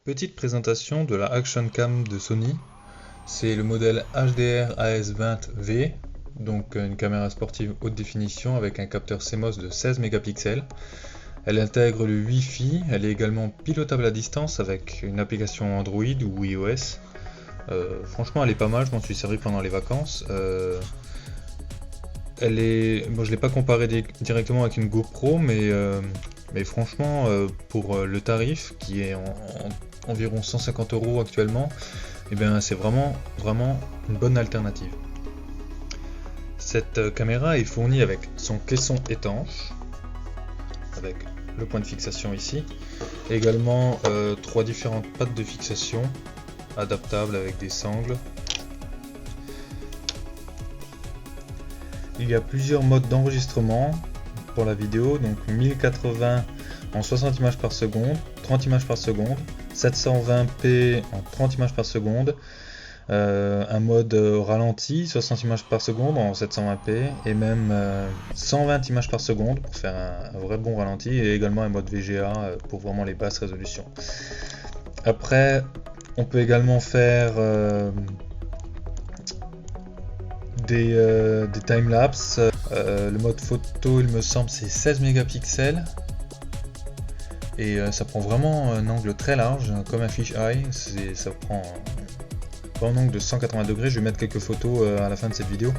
Petite présentation de la Action Cam de Sony. C'est le modèle HDR AS20V, donc une caméra sportive haute définition avec un capteur CMOS de 16 mégapixels. Elle intègre le Wi-Fi, elle est également pilotable à distance avec une application Android ou iOS. Franchement elle est pas mal, je m'en suis servi pendant les vacances. Bon, je ne l'ai pas comparé directement avec une GoPro, mais franchement pour le tarif qui est environ 150 € actuellement, et bien c'est vraiment une bonne alternative. Cette caméra est fournie avec son caisson étanche, avec le point de fixation ici, également 3 différentes pattes de fixation adaptables avec des sangles. Il y a plusieurs modes d'enregistrement pour la vidéo, donc 1080 en 60 images par seconde, 30 images par seconde, 720p en 30 images par seconde, un mode ralenti 60 images par seconde en 720p et même 120 images par seconde pour faire un vrai bon ralenti, et également un mode VGA pour vraiment les basses résolutions. Après on peut également faire des timelapses. Le mode photo, il me semble, c'est 16 mégapixels et ça prend vraiment un angle très large, comme un fisheye. Ça prend un angle de 180 degrés. Je vais mettre quelques photos à la fin de cette vidéo.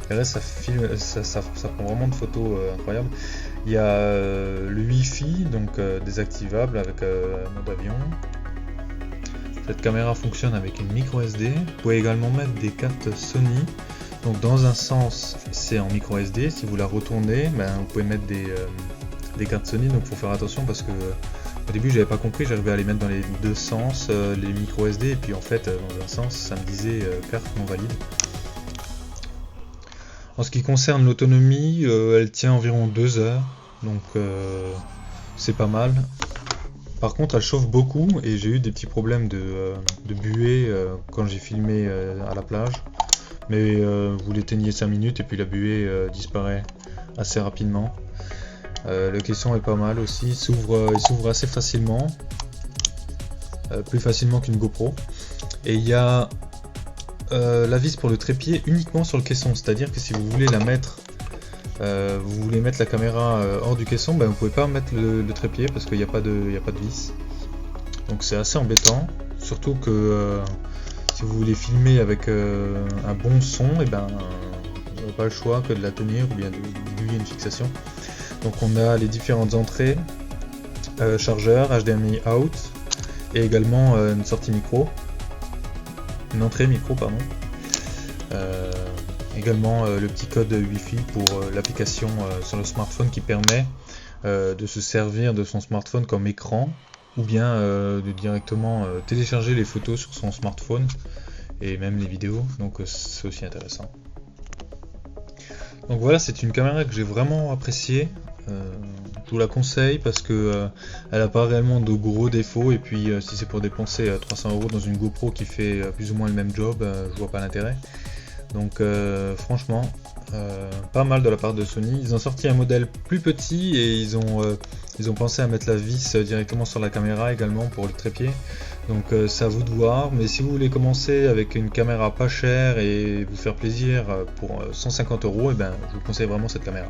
Et là, ça prend vraiment de photos incroyables. Il y a le Wi-Fi, donc désactivable avec mode avion. Cette caméra fonctionne avec une micro SD. Vous pouvez également mettre des cartes Sony. Donc dans un sens c'est en micro SD, si vous la retournez, vous pouvez mettre des cartes Sony, donc il faut faire attention parce que au début j'avais pas compris, j'arrivais à les mettre dans les deux sens, les micro SD, et puis en fait dans un sens ça me disait carte non valide. En ce qui concerne l'autonomie, elle tient environ 2 heures, donc c'est pas mal. Par contre elle chauffe beaucoup et j'ai eu des petits problèmes de buée quand j'ai filmé à la plage. Mais vous l'éteignez 5 minutes et puis la buée disparaît assez rapidement. Le caisson est pas mal aussi, il s'ouvre assez facilement, plus facilement qu'une GoPro. Et il y a la vis pour le trépied uniquement sur le caisson, c'est-à-dire que si vous voulez la mettre, vous voulez mettre la caméra hors du caisson, vous pouvez pas mettre le trépied parce qu'il n'y a pas de vis. Donc c'est assez embêtant, surtout que si vous voulez filmer avec un bon son, vous n'avez pas le choix que de la tenir ou bien de bouger une fixation. Donc on a les différentes entrées, chargeur, HDMI out, et également une sortie micro, une entrée micro pardon. Également le petit code Wi-Fi pour l'application sur le smartphone qui permet de se servir de son smartphone comme écran, ou bien de directement télécharger les photos sur son smartphone et même les vidéos, donc c'est aussi intéressant. Donc voilà, c'est une caméra que j'ai vraiment appréciée, je vous la conseille parce que elle n'a pas réellement de gros défauts, et puis si c'est pour dépenser 300 € dans une GoPro qui fait plus ou moins le même job, je vois pas l'intérêt. Donc franchement pas mal de la part de Sony. Ils ont sorti un modèle plus petit et ils ont pensé à mettre la vis directement sur la caméra également pour le trépied. Donc c'est à vous de voir, mais si vous voulez commencer avec une caméra pas chère et vous faire plaisir pour 150 €, je vous conseille vraiment cette caméra.